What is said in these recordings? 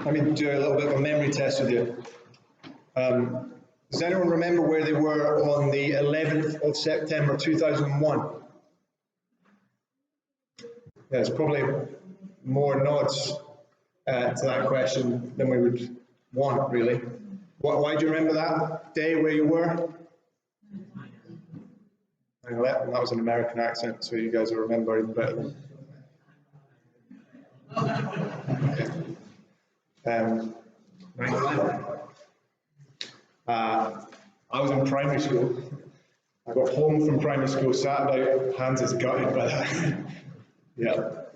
Let me do a little bit of a memory test with you. Does anyone remember where they were on the 11th of September 2001? Yeah, there's probably more nods to that question than we would want, really. Why do you remember that day where you were? 9/11, that was an American accent, so you guys will remember even better than. Okay. 9/11. I was in primary school. I got home from primary school, sat about, hands is gutted by that. Yeah.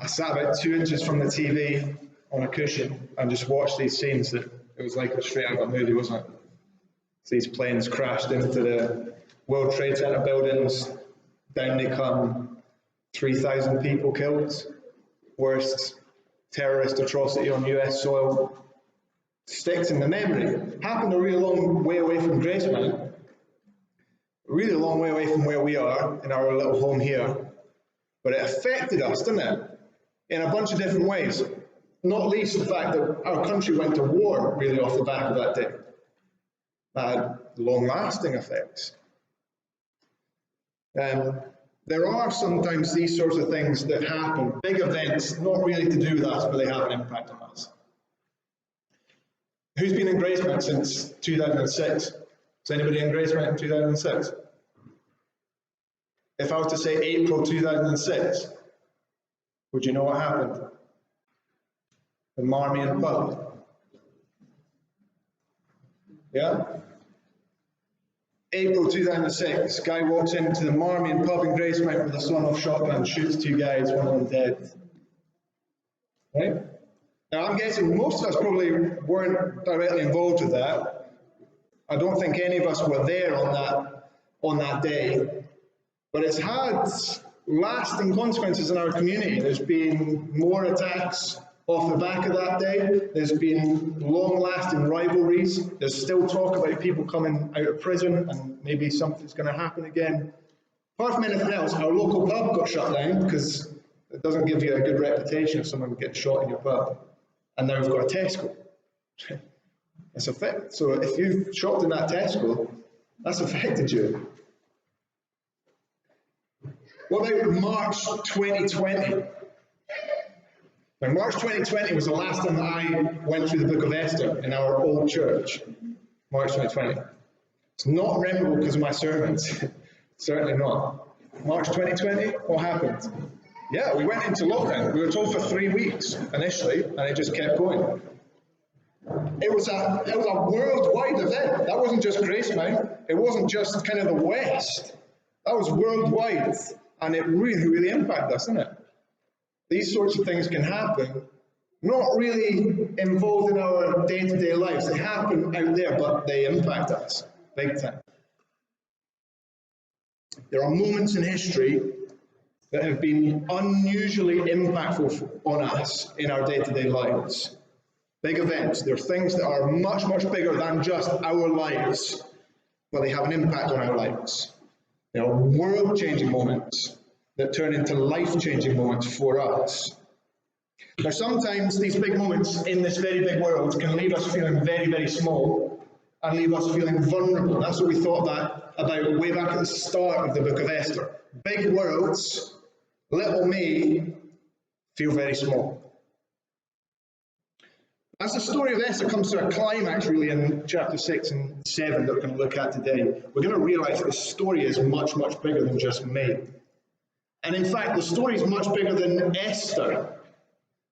I sat about 2 inches from the TV on a cushion and just watched these scenes that it was like a straight out of a movie, wasn't it? So these planes crashed into the World Trade Center buildings, down they come, 3,000 people killed, worst terrorist atrocity on US soil. Sticks in the memory. Happened a really long way away from Gracemount, a really long way away from where we are in our little home here, but it affected us, didn't it? In a bunch of different ways. Not least the fact that our country went to war really off the back of that day. That had long-lasting effects. There are sometimes these sorts of things that happen, big events, not really to do with us, but they have an impact on us. Who's been in Gracemount since 2006? Is anybody in Gracemount in 2006? If I was to say April 2006, would you know what happened? The Marmion pub. Yeah? April 2006, guy walks into the Marmion pub in Gracemount with a sawn-off shotgun, shoots 2 guys, one of them dead. Right? Now I'm guessing most of us probably weren't directly involved with that. I don't think any of us were there on that day, but it's had lasting consequences in our community. There's been more attacks off the back of that day. There's been long-lasting rivalries. There's still talk about people coming out of prison and maybe something's going to happen again. Apart from anything else, our local pub got shut down because it doesn't give you a good reputation if someone gets shot in your pub. And now we've got a Tesco. It's affected. So if you've shopped in that Tesco, that's affected you. What about March 2020? Now, March 2020 was the last time that I went through the book of Esther in our old church. March 2020. It's not memorable because of my sermons. Certainly not. March 2020, what happened? Yeah, we went into lockdown. We were told for 3 weeks initially, and it just kept going. It was a worldwide event. That wasn't just Gracemount. It wasn't just kind of the West. That was worldwide, and it really, really impacted us, didn't it? These sorts of things can happen, not really involved in our day-to-day lives. They happen out there, but they impact us big time. There are moments in history that have been unusually impactful on us in our day-to-day lives. Big events. They're things that are much, much bigger than just our lives, but they have an impact on our lives. They are world-changing moments that turn into life-changing moments for us. Now, sometimes these big moments in this very big world can leave us feeling very, very small and leave us feeling vulnerable. That's what we thought about way back at the start of the book of Esther. Big worlds, little me, feel very small. As the story of Esther comes to a climax, really, in chapter 6 and 7 that we're going to look at today, we're going to realize that the story is much, much bigger than just me. And in fact, the story is much bigger than Esther.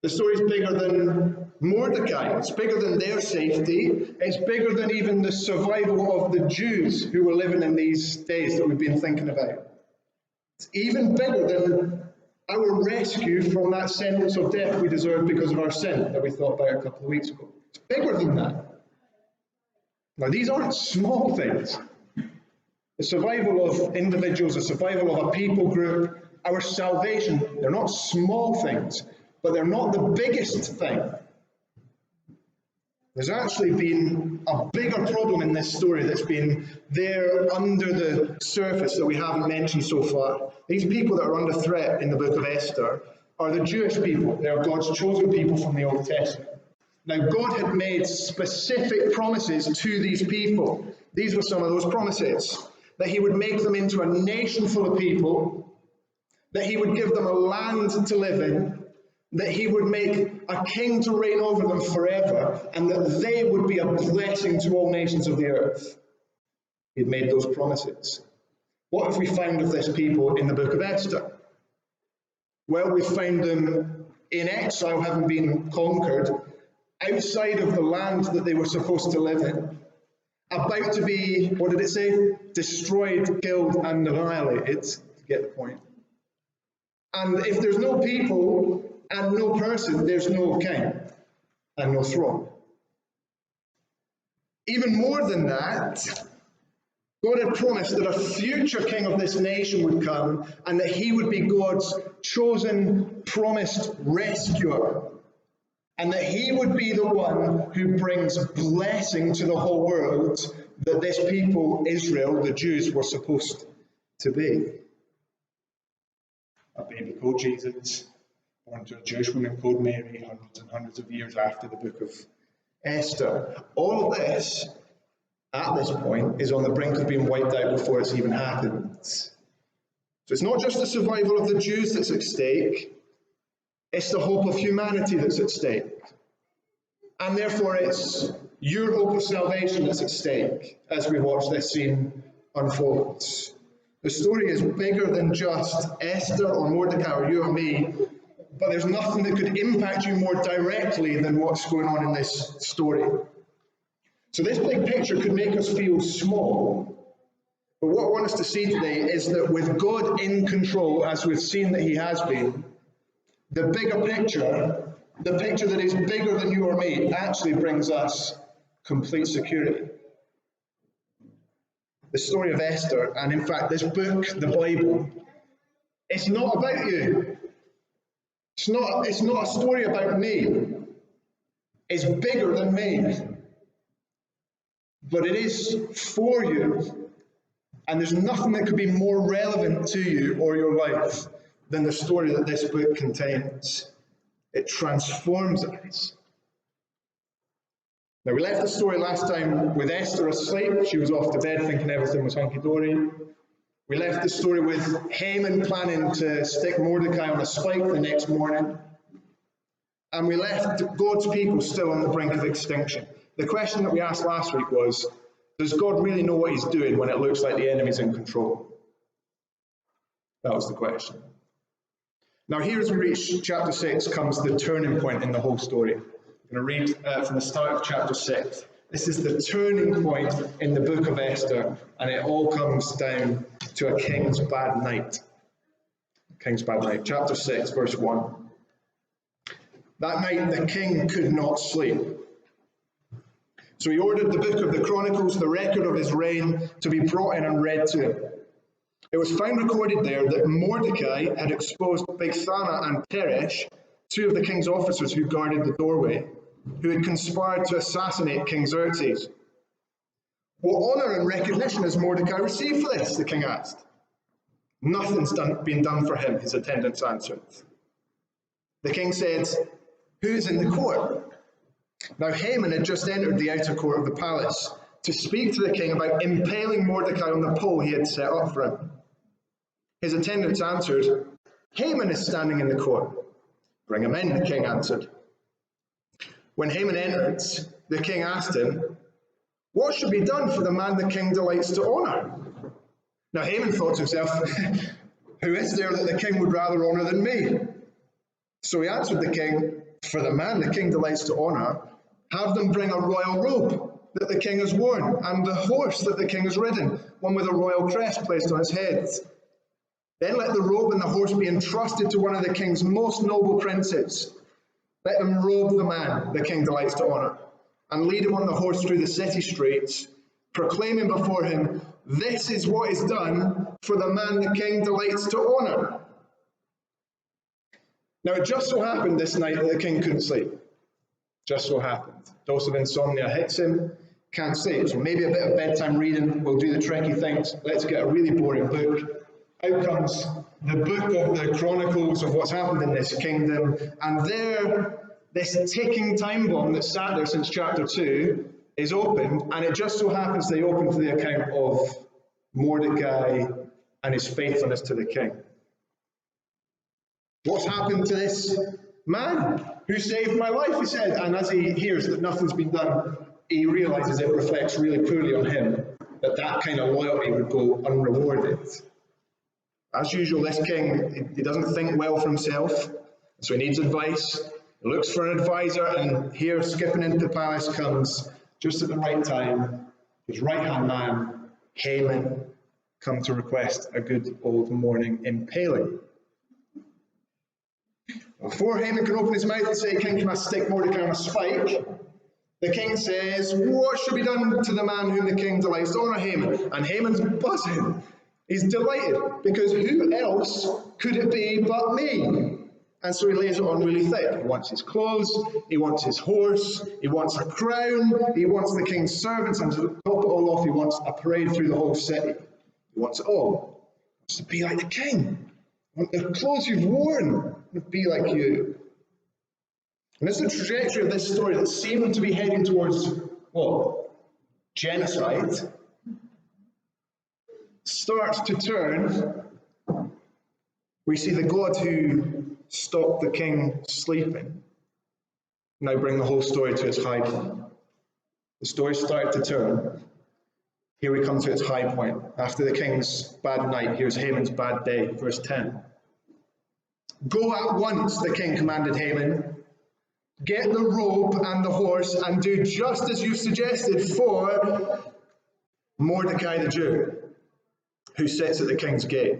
The story is bigger than Mordecai. It's bigger than their safety. It's bigger than even the survival of the Jews who were living in these days that we've been thinking about. It's even bigger than our rescue from that sentence of death we deserved because of our sin that we thought about a couple of weeks ago. It's bigger than that. Now, these aren't small things. The survival of individuals, the survival of a people group, our salvation, they're not small things, but they're not the biggest thing. There's actually been a bigger problem in this story that's been there under the surface that we haven't mentioned so far. These people that are under threat in the book of Esther are the Jewish people. They are God's chosen people from the Old Testament. Now, God had made specific promises to these people. These were some of those promises. That he would make them into a nation full of people, that he would give them a land to live in, that he would make a king to reign over them forever, and that they would be a blessing to all nations of the earth. He'd made those promises. What have we found of this people in the book of Esther? Well, we found them in exile, having been conquered, outside of the land that they were supposed to live in, about to be, what did it say? Destroyed, killed, and annihilated, to get the point. And if there's no people and no person, there's no king and no throne. Even more than that, God had promised that a future king of this nation would come and that he would be God's chosen, promised rescuer. And that he would be the one who brings blessing to the whole world that this people, Israel, the Jews, were supposed to be. A baby called Jesus, born to a Jewish woman called Mary, hundreds and hundreds of years after the book of Esther. All of this, at this point, is on the brink of being wiped out before it's even happened. So it's not just the survival of the Jews that's at stake, it's the hope of humanity that's at stake. And therefore it's your hope of salvation that's at stake as we watch this scene unfold. The story is bigger than just Esther or Mordecai or you or me, but there's nothing that could impact you more directly than what's going on in this story. So this big picture could make us feel small, but what I want us to see today is that with God in control, as we've seen that he has been, the bigger picture, the picture that is bigger than you or me, actually brings us complete security. The story of Esther, and in fact this book, the Bible, it's not about you. It's not a story about me. It's bigger than me. But it is for you. And there's nothing that could be more relevant to you or your life than the story that this book contains. It transforms us. Now, we left the story last time with Esther asleep. She was off to bed thinking everything was hunky-dory. We left the story with Haman planning to stick Mordecai on a spike the next morning. And we left God's people still on the brink of extinction. The question that we asked last week was, does God really know what he's doing when it looks like the enemy's in control? That was the question. Now here as we reach chapter 6 comes the turning point in the whole story. I'm going to read from the start of chapter 6. This is the turning point in the book of Esther, and it all comes down to a king's bad night. King's bad night. Chapter 6, verse 1. That night the king could not sleep. So he ordered the book of the Chronicles, the record of his reign, to be brought in and read to him. It was found recorded there that Mordecai had exposed Bigthana and Teresh, two of the king's officers who guarded the doorway, who had conspired to assassinate King Xerxes. What honor and recognition has Mordecai received for this? The king asked. Nothing's been done for him, his attendants answered. The king said, who's in the court? Now Haman had just entered the outer court of the palace to speak to the king about impaling Mordecai on the pole he had set up for him. His attendants answered, Haman is standing in the court. Bring him in, the king answered. When Haman entered, the king asked him, what should be done for the man the king delights to honor? Now Haman thought to himself, who is there that the king would rather honor than me? So he answered the king, for the man the king delights to honor, have them bring a royal robe that the king has worn, and the horse that the king has ridden, one with a royal crest placed on his head. Then let the robe and the horse be entrusted to one of the king's most noble princes. Let them robe the man the king delights to honor, and lead him on the horse through the city streets, proclaiming before him, this is what is done for the man the king delights to honor. Now it just so happened this night that the king couldn't sleep. Just so happened. Dose of insomnia hits him, can't sleep. So maybe a bit of bedtime reading will do the tricky things. Let's get a really boring book. Out comes the book of the Chronicles of what's happened in this kingdom, and there this ticking time bomb that sat there since chapter 2 is opened, and it just so happens they open to the account of Mordecai and his faithfulness to the king. What's happened to this man who saved my life, he said, and as he hears that nothing's been done, he realizes it reflects really poorly on him, that kind of loyalty would go unrewarded. As usual, this king, he doesn't think well for himself, so he needs advice. He looks for an advisor, and here, skipping into the palace, comes, just at the right time, his right-hand man, Haman, come to request a good old morning impaling. Before Haman can open his mouth and say, "King, can I stick Mordecai on a spike?" the king says, "What should be done to the man whom the king delights to honour, Haman?" And Haman's buzzing. He's delighted, because who else could it be but me? And so he lays it on really thick. He wants his clothes, he wants his horse, he wants a crown, he wants the king's servants, and to top it all off, he wants a parade through the whole city. He wants it all. He wants to be like the king. I want the clothes you've worn to be like you. And it's the trajectory of this story that seemed to be heading towards what? Genocide. Starts to turn. We see the God who stopped the king sleeping now bring the whole story to its high point. The story started to turn. Here we come to its high point. After the king's bad night, here's Haman's bad day. Verse 10. "Go at once," the king commanded Haman. "Get the robe and the horse and do just as you suggested for Mordecai the Jew, who sits at the king's gate.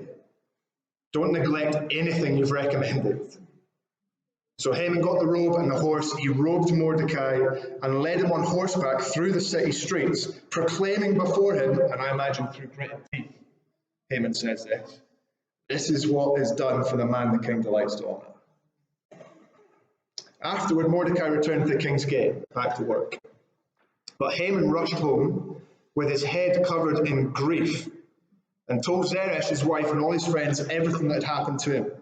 Don't neglect anything you've recommended." So Haman got the robe and the horse. He robed Mordecai and led him on horseback through the city streets, proclaiming before him, and I imagine through gritted teeth, Haman says this, "This is what is done for the man the king delights to honour." Afterward, Mordecai returned to the king's gate, back to work. But Haman rushed home with his head covered in grief and told Zeresh, his wife, and all his friends everything that had happened to him.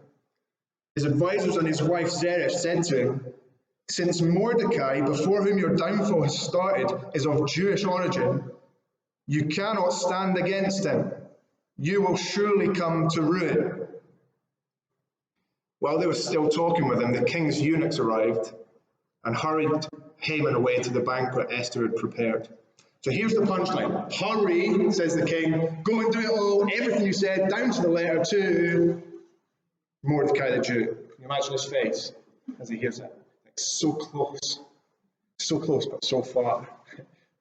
His advisors and his wife Zeresh said to him, "Since Mordecai, before whom your downfall has started, is of Jewish origin, you cannot stand against him. You will surely come to ruin." While they were still talking with him, the king's eunuchs arrived and hurried Haman away to the banquet Esther had prepared. So here's the punchline. "Hurry," says the king, "go and do it all, everything you said, down to the letter, to Mordecai the Jew." Can you imagine his face as he hears that? Like, so close, but so far.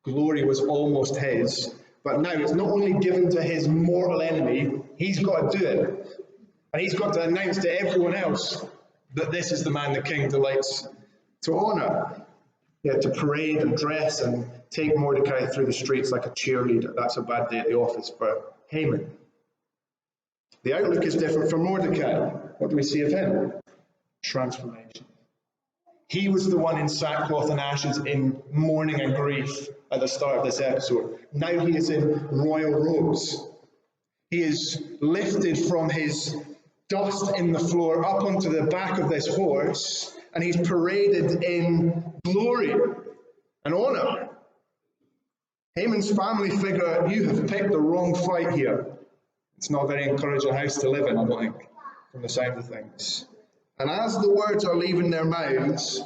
Glory was almost his, but now it's not only given to his mortal enemy, he's got to do it. And he's got to announce to everyone else that this is the man the king delights to honour. He had to parade and dress and take Mordecai through the streets like a cheerleader. That's a bad day at the office for Haman. The outlook is different for Mordecai. What do we see of him? Transformation. He was the one in sackcloth and ashes, in mourning and grief at the start of this episode. Now he is in royal robes. He is lifted from his dust in the floor up onto the back of this horse, and he's paraded in glory and honour. Haman's family figure, you have picked the wrong fight here. It's not a very encouraging house to live in, I don't think, from the sound of things. And as the words are leaving their mouths,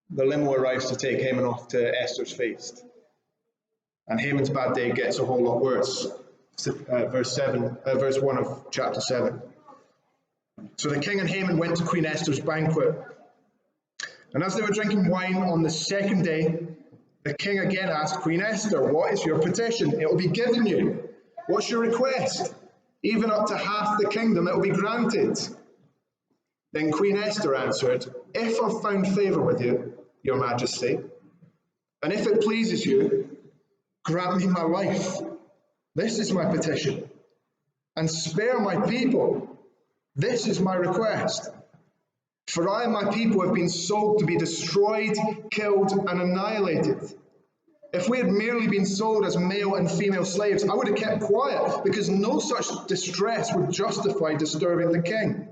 the limo arrives to take Haman off to Esther's feast. And Haman's bad day gets a whole lot worse. Verse 1 of chapter 7. "So the king and Haman went to Queen Esther's banquet. And as they were drinking wine on the second day, the king again asked Queen Esther, 'What is your petition? It will be given you. What's your request? Even up to half the kingdom, it will be granted.' Then Queen Esther answered, 'If I've found favour with you, your majesty, and if it pleases you, grant me my life. This is my petition. And spare my people. This is my request. For I and my people have been sold to be destroyed, killed, and annihilated. If we had merely been sold as male and female slaves, I would have kept quiet, because no such distress would justify disturbing the king.'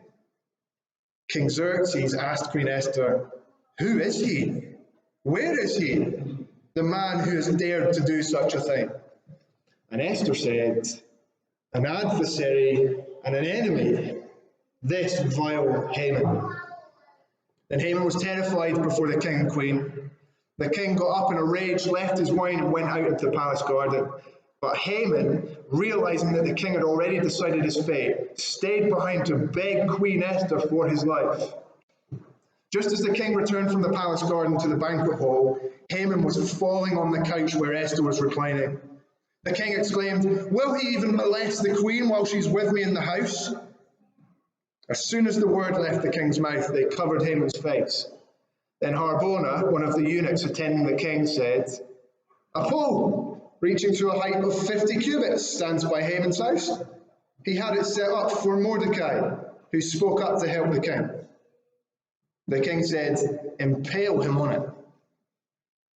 King Xerxes asked Queen Esther, Who is he? Where is he? The man who has dared to do such a thing. And Esther said, an adversary and an enemy, this vile Haman. Then Haman was terrified before the king and queen. The king got up in a rage, left his wine, and went out into the palace garden. But Haman, realizing that the king had already decided his fate, stayed behind to beg Queen Esther for his life. Just as the king returned from the palace garden to the banquet hall, Haman was falling on the couch where Esther was reclining. The king exclaimed, "Will he even molest the queen while she's with me in the house?" As soon as the word left the king's mouth, they covered Haman's face. Then Harbona, one of the eunuchs attending the king, said, "A pole, reaching to a height of 50 cubits, stands by Haman's house. He had it set up for Mordecai, who spoke up to help the king." The king said, "Impale him on it."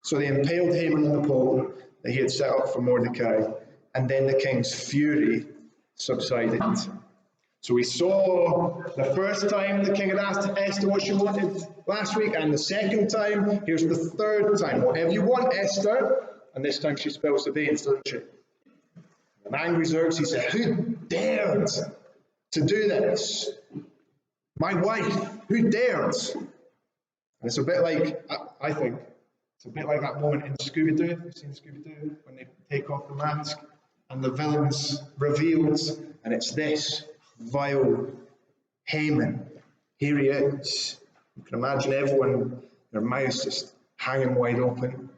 So they impaled Haman on the pole that he had set up for Mordecai, and then the king's fury subsided. So we saw the first time the king had asked Esther what she wanted last week, and the second time. Here's the third time. "Whatever you want, Esther." And this time she spills the beans, doesn't she? And angry Xerxes said, "Who dared to do this? My wife, who dared?" And it's a bit like, I think, it's a bit like that moment in Scooby-Doo. You've seen Scooby-Doo when they take off the mask and the villain's revealed, and it's this vile Haman. Here he is. You can imagine everyone, their mouths just hanging wide open.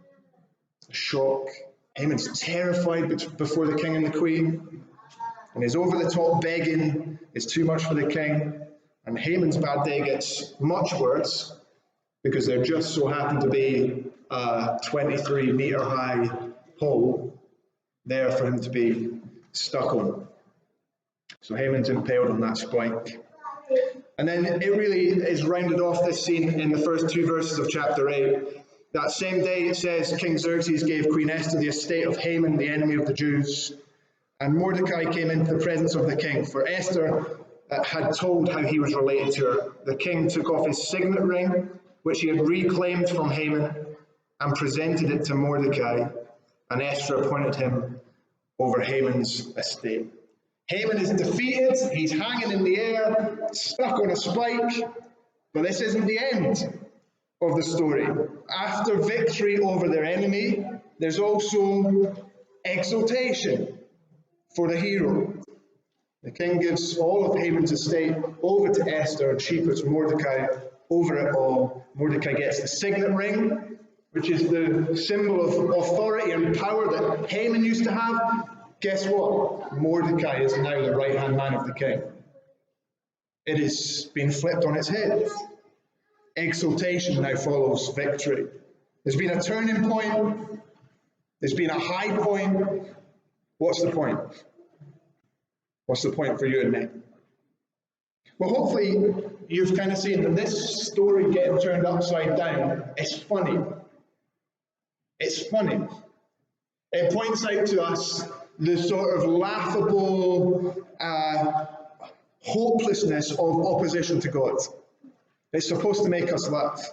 The shock. Haman's terrified before the king and the queen, and his over-the-top begging is too much for the king. And Haman's bad day gets much worse because there just so happened to be a 23-meter-high pole there for him to be stuck on. So Haman's impaled on that spike. And then it really is rounded off, this scene, in the first 2 verses of chapter 8. That same day, it says, King Xerxes gave Queen Esther the estate of Haman, the enemy of the Jews. And Mordecai came into the presence of the king, for Esther had told how he was related to her. The king took off his signet ring, which he had reclaimed from Haman, and presented it to Mordecai, and Esther appointed him over Haman's estate. Haman is defeated, he's hanging in the air, stuck on a spike, but this isn't the end of the story. After victory over their enemy, there's also exaltation for the hero. The king gives all of Haman's estate over to Esther, and she puts Mordecai over it all. Mordecai gets the signet ring, which is the symbol of authority and power that Haman used to have. Guess what? Mordecai is now the right-hand man of the king. It has been flipped on its head. Exaltation now follows victory. There's been a turning point. There's been a high point. What's the point? What's the point for you and me? Well, hopefully you've kind of seen that this story getting turned upside down is funny. It's funny. It points out to us the sort of laughable hopelessness of opposition to God. It's supposed to make us laugh.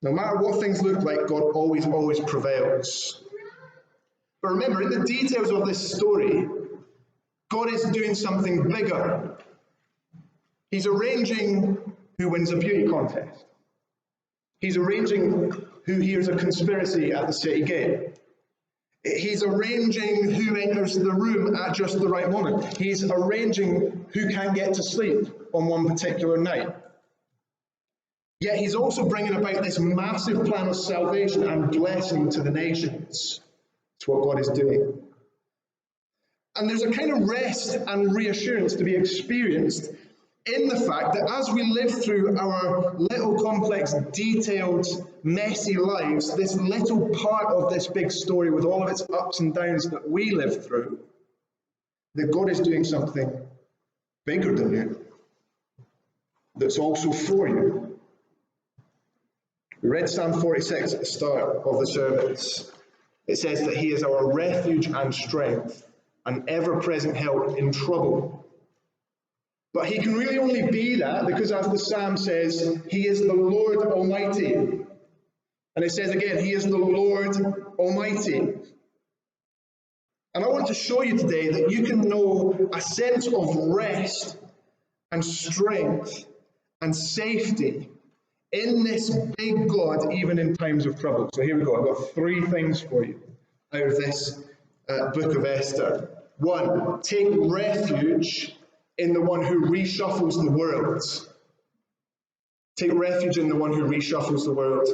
No matter what things look like, God always prevails. But remember, in the details of this story, God is doing something bigger. He's arranging who wins a beauty contest. He's arranging who hears a conspiracy at the city gate. He's arranging who enters the room at just the right moment. He's arranging who can get to sleep on one particular night. Yet he's also bringing about this massive plan of salvation and blessing to the nations. It's what God is doing. And there's a kind of rest and reassurance to be experienced in the fact that as we live through our little complex, detailed, messy lives, this little part of this big story with all of its ups and downs that we live through, that God is doing something bigger than you, that's also for you. We read Psalm 46 at the start of the service. It says that he is our refuge and strength, an ever-present help in trouble. But he can really only be that because, as the psalm says, he is the Lord Almighty. And it says again, he is the Lord Almighty. And I want to show you today that you can know a sense of rest and strength and safety in this big God, even in times of trouble. So here we go. I've got 3 things for you out of this book of Esther. 1, take refuge in the one who reshuffles the world. Take refuge in the one who reshuffles the world.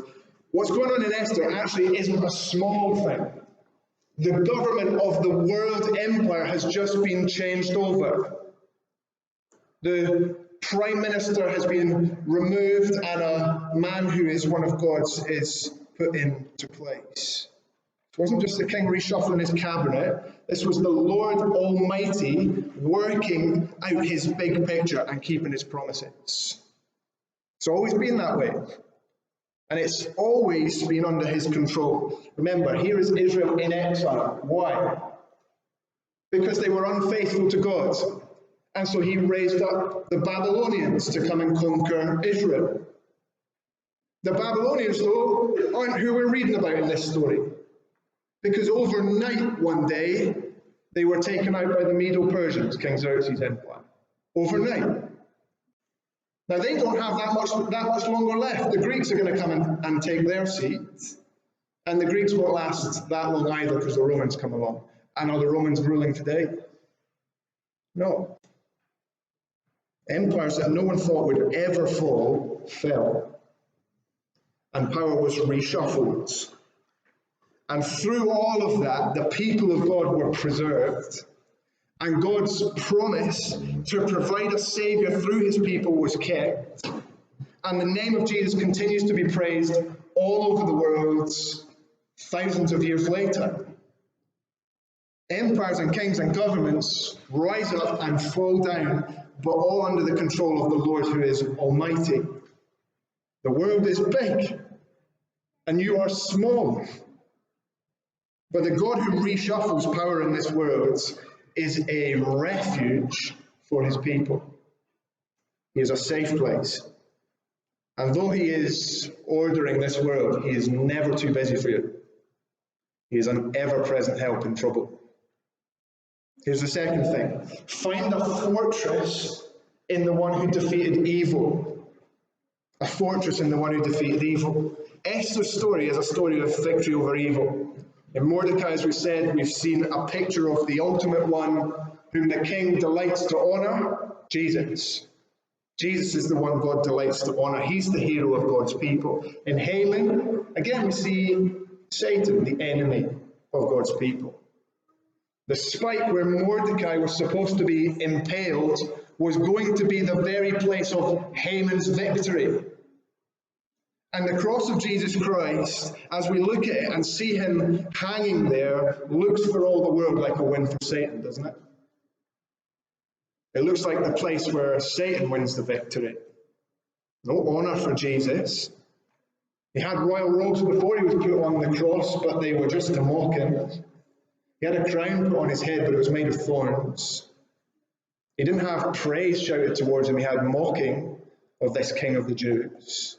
What's going on in Esther actually isn't a small thing. The government of the world empire has just been changed over. The prime minister has been removed and a man who is one of God's is put into place. It wasn't just the king reshuffling his cabinet. This was the Lord Almighty working out his big picture and keeping his promises. It's always been that way. And it's always been under his control. Remember, here is Israel in exile. Why? Because they were unfaithful to God. And so he raised up the Babylonians to come and conquer Israel. The Babylonians, though, aren't who we're reading about in this story. Because overnight, one day, they were taken out by the Medo-Persians, King Xerxes' empire. Overnight. Now, they don't have that much longer left. The Greeks are going to come and take their seat. And the Greeks won't last that long either because the Romans come along. And are the Romans ruling today? No. Empires that no one thought would ever fall, fell. And power was reshuffled. And through all of that, the people of God were preserved. And God's promise to provide a Savior through his people was kept. And the name of Jesus continues to be praised all over the world thousands of years later. Empires and kings and governments rise up and fall down, but all under the control of the Lord who is Almighty. The world is big, and you are small. But the God who reshuffles power in this world is a refuge for his people. He is a safe place. And though he is ordering this world, he is never too busy for you. He is an ever-present help in trouble. Here's the second thing. Find a fortress in the one who defeated evil. A fortress in the one who defeated evil. Esther's story is a story of victory over evil. In Mordecai, as we said, we've seen a picture of the ultimate one whom the king delights to honor, Jesus. Jesus is the one God delights to honor. He's the hero of God's people. In Haman, again, we see Satan, the enemy of God's people. The spike where Mordecai was supposed to be impaled was going to be the very place of Haman's victory. And the cross of Jesus Christ, as we look at it and see him hanging there, looks for all the world like a win for Satan, doesn't it? It looks like the place where Satan wins the victory. No honor for Jesus. He had royal robes before he was put on the cross, but they were just to mock him. He had a crown put on his head, but it was made of thorns. He didn't have praise shouted towards him. He had mocking of this King of the Jews.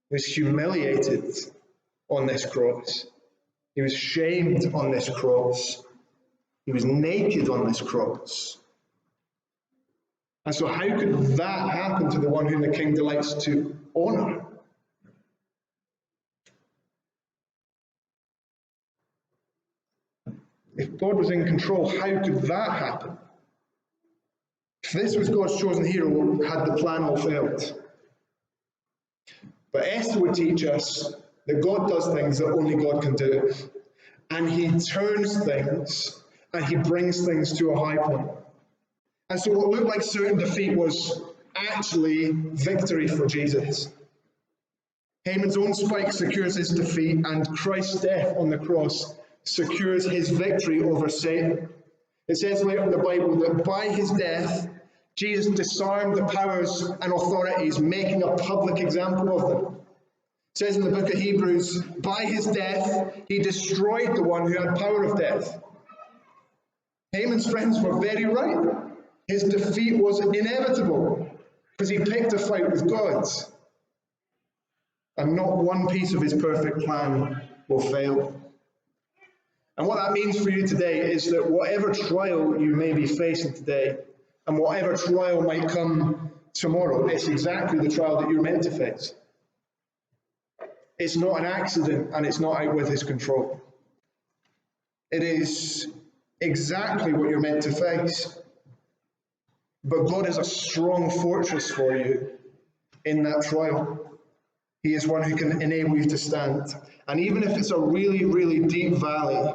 He was humiliated on this cross. He was shamed on this cross. He was naked on this cross. And so how could that happen to the one whom the king delights to honor? If God was in control, how could that happen? If this was God's chosen hero, had the plan all failed? But Esther would teach us that God does things that only God can do. And he turns things and he brings things to a high point. And so what looked like certain defeat was actually victory for Jesus. Haman's own spike secures his defeat, and Christ's death on the cross secures his victory over Satan. It says later in the Bible that by his death, Jesus disarmed the powers and authorities, making a public example of them. It says in the book of Hebrews, by his death, he destroyed the one who had power of death. Haman's friends were very right. His defeat was inevitable because he picked a fight with God. and not one piece of his perfect plan will fail. And what that means for you today is that whatever trial you may be facing today, and whatever trial might come tomorrow, it's exactly the trial that you're meant to face. It's not an accident, and it's not out with his control. It is exactly what you're meant to face. But God is a strong fortress for you in that trial. He is one who can enable you to stand. And even if it's a really, really deep valley,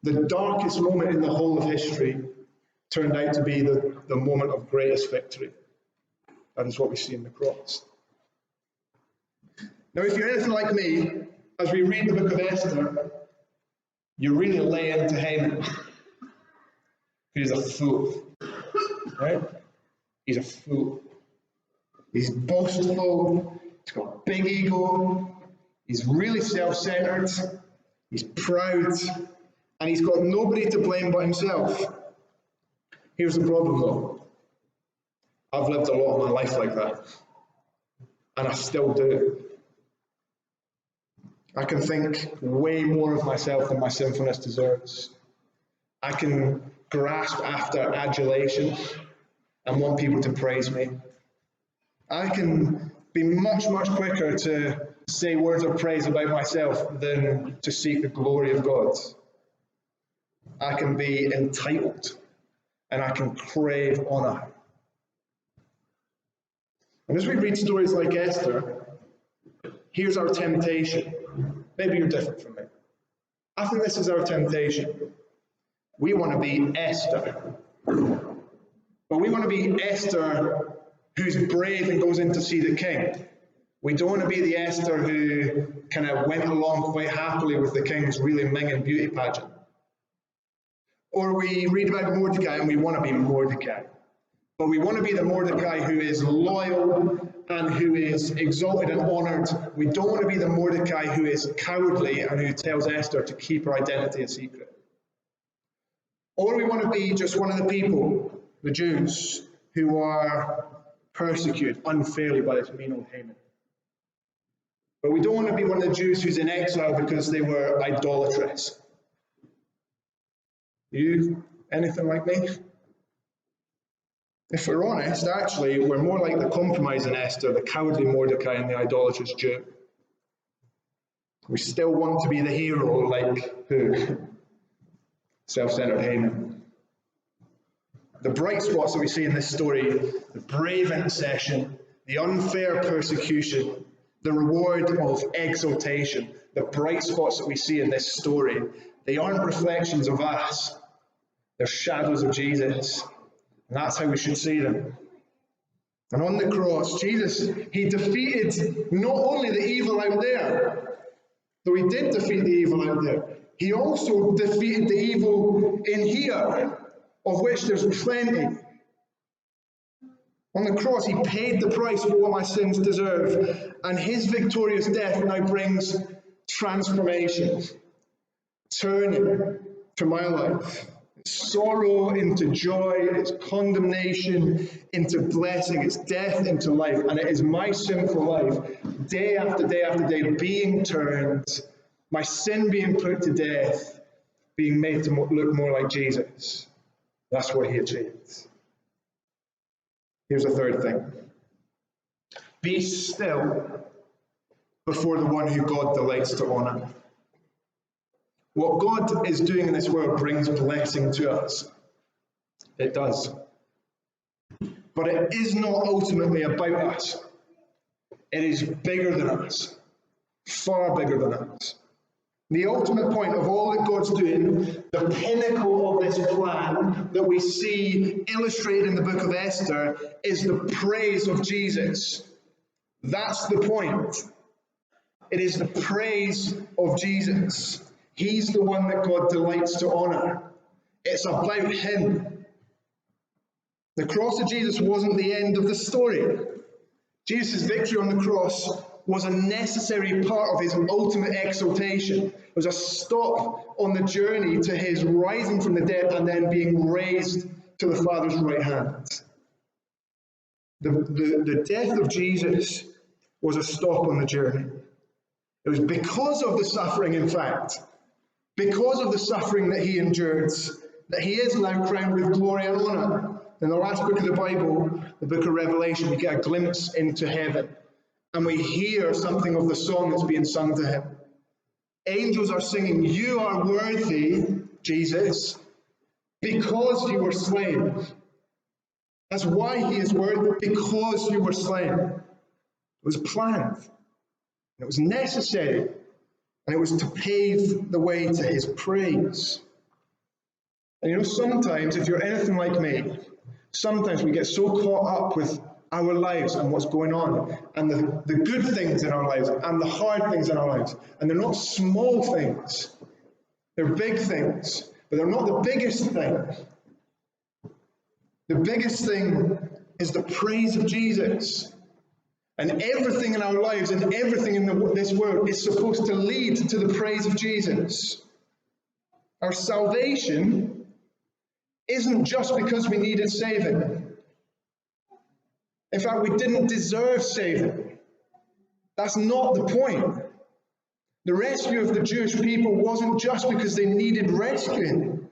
the darkest moment in the whole of history turned out to be the moment of greatest victory. That is what we see in the cross. Now, if you're anything like me, as we read the book of Esther, you really lay into Haman. He's a fool, right? He's a fool. He's boastful, he's got a big ego, he's really self-centered, he's proud, and he's got nobody to blame but himself. Here's the problem though. I've lived a lot of my life like that, and I still do. I can think way more of myself than my sinfulness deserves. I can grasp after adulation and want people to praise me. I can be much, much quicker to say words of praise about myself than to seek the glory of God. I can be entitled and I can crave honor. And as we read stories like Esther, here's our temptation. Maybe you're different from me. I think this is our temptation. We want to be Esther. But we want to be Esther who's brave and goes in to see the king. We don't want to be the Esther who kind of went along quite happily with the king's really minging beauty pageant. Or we read about Mordecai and we want to be Mordecai. But we want to be the Mordecai who is loyal and who is exalted and honoured. We don't want to be the Mordecai who is cowardly and who tells Esther to keep her identity a secret. Or we want to be just one of the people, the Jews, who are persecuted unfairly by this mean old Haman. But we don't want to be one of the Jews who's in exile because they were idolatrous. You anything like me? If we're honest, actually, we're more like the compromising Esther, the cowardly Mordecai, and the idolatrous Jew. We still want to be the hero, like who? Self-centered Haman. The bright spots that we see in this story, the brave intercession, the unfair persecution, the reward of exaltation, the bright spots that we see in this story, they aren't reflections of us. They're shadows of Jesus. And that's how we should see them. And on the cross, Jesus, he defeated not only the evil out there, though he did defeat the evil out there, he also defeated the evil in here, of which there's plenty. On the cross, he paid the price for what my sins deserve, and his victorious death now brings transformation, turning to my life. Sorrow into joy, it's condemnation into blessing, it's death into life, and it is my sinful life, day after day after day, being turned, my sin being put to death, being made to look more like Jesus. That's what he achieved. Here's a third thing. Be still before the one who God delights to honor. What God is doing in this world brings blessing to us. It does. But it is not ultimately about us. It is bigger than us. Far bigger than us. The ultimate point of all that God's doing, the pinnacle of this plan that we see illustrated in the book of Esther, is the praise of Jesus. That's the point. It is the praise of Jesus. He's the one that God delights to honor. It's about him. The cross of Jesus wasn't the end of the story. Jesus' victory on the cross was a necessary part of his ultimate exaltation. It was a stop on the journey to his rising from the dead and then being raised to the Father's right hand. The death of Jesus was a stop on the journey. It was because of the suffering, in fact, because of the suffering that he endured, that he is now crowned with glory and honor. In the last book of the Bible, the book of Revelation, we get a glimpse into heaven, and we hear something of the song that's being sung to him. Angels are singing, "You are worthy, Jesus, because you were slain." That's why he is worthy, because you were slain. It was planned, it was necessary, and it was to pave the way to his praise. And you know, sometimes, if you're anything like me, sometimes we get so caught up with our lives and what's going on, and the good things in our lives, and the hard things in our lives. And they're not small things, they're big things, but they're not the biggest thing. The biggest thing is the praise of Jesus. And everything in our lives and everything in this world is supposed to lead to the praise of Jesus. Our salvation isn't just because we needed saving. In fact, we didn't deserve saving. That's not the point. The rescue of the Jewish people wasn't just because they needed rescuing.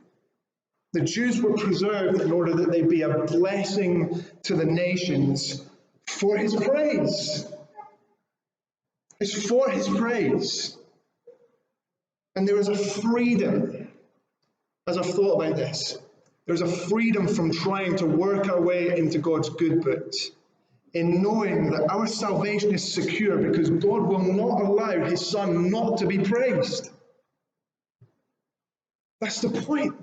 The Jews were preserved in order that they be a blessing to the nations for his praise. It's for his praise. And there is a freedom, as I've thought about this, there's a freedom from trying to work our way into God's good books, in knowing that our salvation is secure because God will not allow his Son not to be praised. That's the point.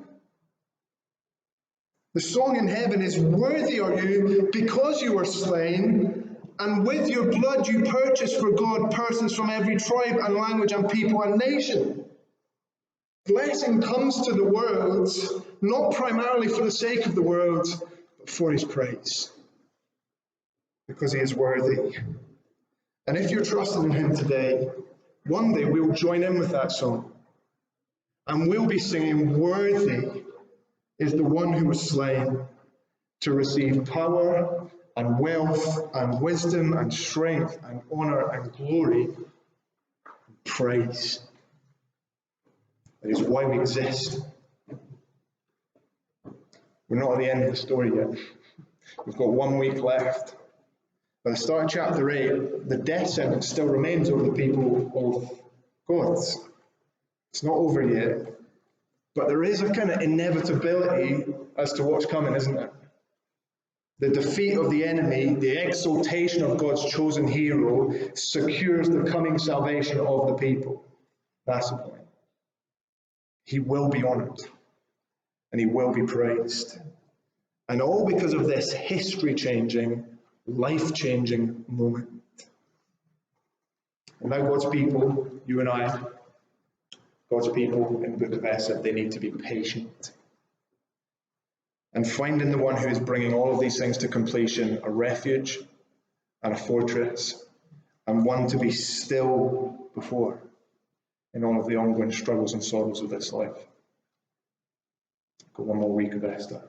The song in heaven is, "Worthy are you because you were slain, and with your blood you purchased for God persons from every tribe and language and people and nation." Blessing comes to the world, not primarily for the sake of the world, but for his praise. Because he is worthy. And if you're trusting in him today, one day we'll join in with that song. And we'll be singing, "Worthy is the one who was slain to receive power and wealth and wisdom and strength and honor and glory and praise." That is why we exist. We're not at the end of the story yet. We've got 1 week left. By the start of chapter 8, the death sentence still remains over the people of God. It's not over yet. But there is a kind of inevitability as to what's coming, isn't it? The defeat of the enemy, the exaltation of God's chosen hero, secures the coming salvation of the people. That's the point. He will be honored, and he will be praised. And all because of this history-changing, life-changing moment. And now God's people, you and I, God's people in the book of Esther, they need to be patient. And finding the one who is bringing all of these things to completion, a refuge and a fortress, and one to be still before in all of the ongoing struggles and sorrows of this life. Got 1 more week of Esther.